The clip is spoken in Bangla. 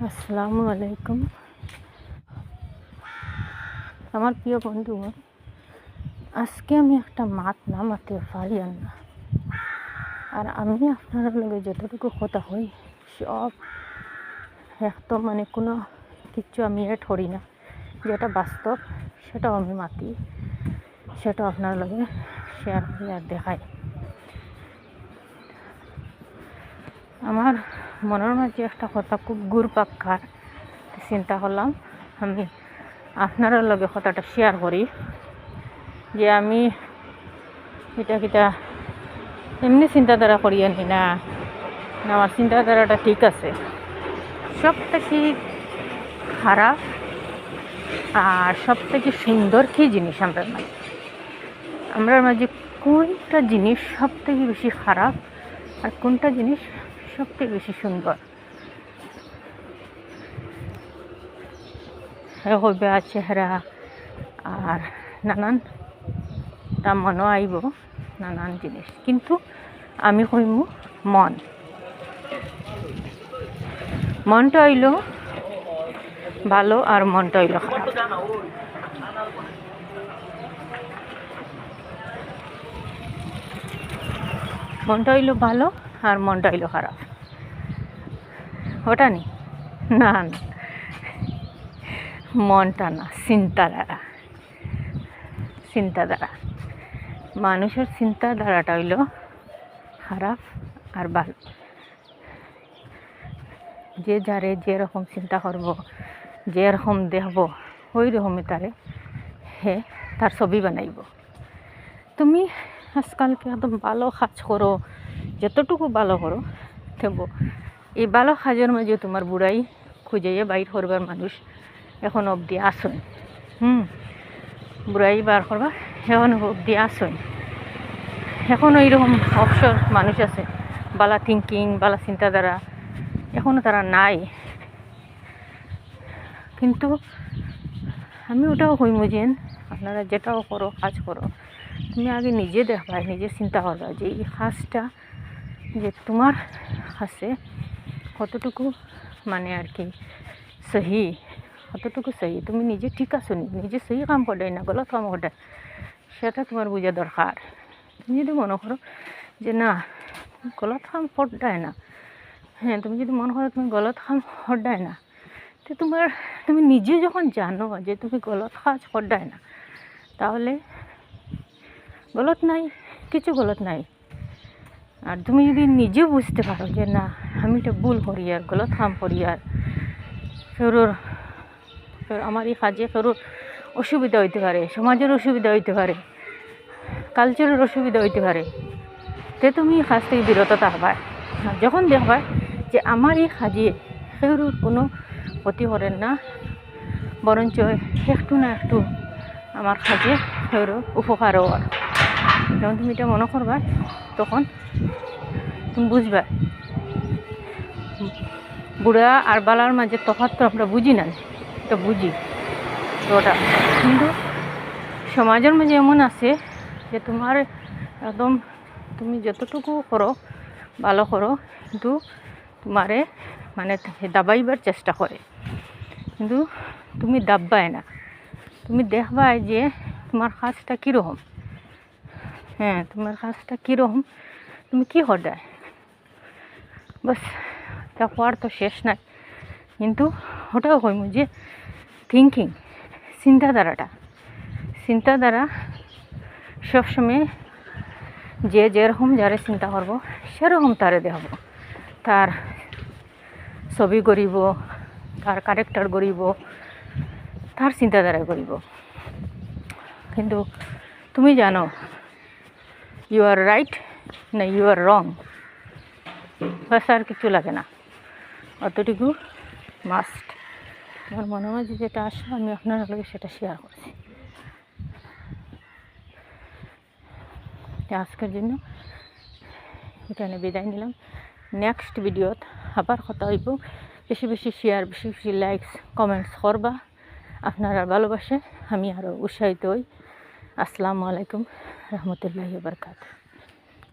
আসসালামু আলাইকুম। আমার প্রিয় বন্ধু, আজকে আমি একটা মাত না মারতে পারি না। আর আমি আপনার লগে যতটুকু কথা হই সব একদম কোনো কিচ্ছু আমি এড করি না। যেটা বাস্তব সেটাও আমি মাতি, সেটাও আপনার লগে শেয়ার করি আর দেখাই। আমার মনের মাঝে একটা কথা খুব ঘুরপাক খায়, চিন্তা করলাম আমি আপনার লগে কথাটা শেয়ার করি যে আমি এটা এমনি চিন্তাধারা করি আনি না, আমার চিন্তাধারাটা ঠিক আছে। সব থেকে খারাপ আর সব থেকে সুন্দর কি জিনিস আমরার মাঝে কোনটা জিনিস সব থেকে বেশি খারাপ আর কোনটা জিনিস সব থেকে বেশি সুন্দর হইবে চেহারা আর নানানটা মনও আইব নানান জিনিস, কিন্তু আমি কইমু মনটা হইল ভালো আর মনটা হইল খারাপ। মনটা হইল ভালো আর মনটা হইল খারাপ, ওটা নি না মনটা না, চিন্তাধারা মানুষের চিন্তাধারাটা হইল খারাপ আর ভালো। যে যারে যেরকম চিন্তা করব, যেরকম দেখব, ওই রকমই তার ছবি বানাইব। তুমি আজকালকে একদম ভালো কাজ করো, যতটুকু ভালো করো দেব, এই ভালো কাজের মাঝে তোমার বুড়াই খুঁজে বাইর করবার মানুষ এখন অবধি আসুন। বুড়াই বার করবা এখন অবধি আসুন। এখন ওইরকম অবসর মানুষ আছে, বালা থিঙ্কিং, বালা চিন্তাধারা এখনও তারা নাই। কিন্তু আমি ওটাও কইমু যে আপনারা যেটাও করো, কাজ করো, তুমি আগে নিজে দেখবা, নিজে চিন্তা করবা যে এই কাজটা যে তোমার কাছে কতটুকু আর কি সহি, কতটুকু সহি, তুমি নিজে ঠিক আছো নি, নিজে সহি কাম করডাই না গলত কাম করডাই, সেটা তোমার বোঝা দরকার। তুমি যদি মনে করো যে না গলত কাম করডায় না, তুমি যদি মনে করো তুমি গলত কাম করডায় না, তো তুমি নিজে যখন জানো যে তুমি গলত কাজ করডায় না, তাহলে গলত নাই, কিছু গলত নাই। আর তুমি যদি নিজে বুঝতে পারো যে না আমি এটা ভুল করি আর গলত কাম করি আর আমার এই কাজে অসুবিধা হইতে পারে, সমাজের অসুবিধা হইতে পারে, কালচারের অসুবিধা হইতে পারে, তে তুমি কাজ থেকে বিরত থাকবা। যখন দেখবা যে আমার এই কাজে সেগুলোর কোনো ক্ষতি করেন না, বরঞ্চ একটু না একটু আমার কাজে সেগুলো উপকারও হয়, যখন তুমি এটা মনে করবা তখন তুমি বুঝবা বুড়া আর বালার মাঝে তফাৎ তো আমরা বুঝি না, এটা বুঝি তো ওটা। কিন্তু সমাজের মাঝে এমন আছে যে তোমার একদম তুমি যতটুকু করো ভালো করো, কিন্তু তোমারে দাবাইবার চেষ্টা করে, কিন্তু তুমি দাববায় না, তুমি দেখবাই যে তোমার কাজটা কীরকম, তোমার কাজটা কীরকম, তুমি কী হদায় বাস তা হওয়ার তো শেষ নাই। কিন্তু ওটাও কইমু যে থিঙ্কিং, চিন্তাধারা সবসময় যে যেরকম যারে চিন্তা করবো সেরকম তারে দেখাব, তার ছবি গড়িব, তার ক্যারেক্টার গড়িব, তার চিন্তাধারা গড়িব। কিন্তু তুমি জানো ইউ আর রাইট না ইউ আর রং, বাস আর কিছু লাগে না, অতটুকু মাস্ট। আমার মনে হয় যে যেটা আসে আমি আপনার লগে সেটা শেয়ার করছি। আজকের জন্য এখানে বিদায় নিলাম। নেক্সট ভিডিওত আবার কথা হইব। বেশি বেশি শেয়ার, বেশি বেশি লাইকস, কমেন্টস করবা। আপনারা ভালোবাসে আমি আরও উৎসাহিত হই। আসসালামু আলাইকুম রহমতুল্লাহি ওয়া বারাকাতুহু।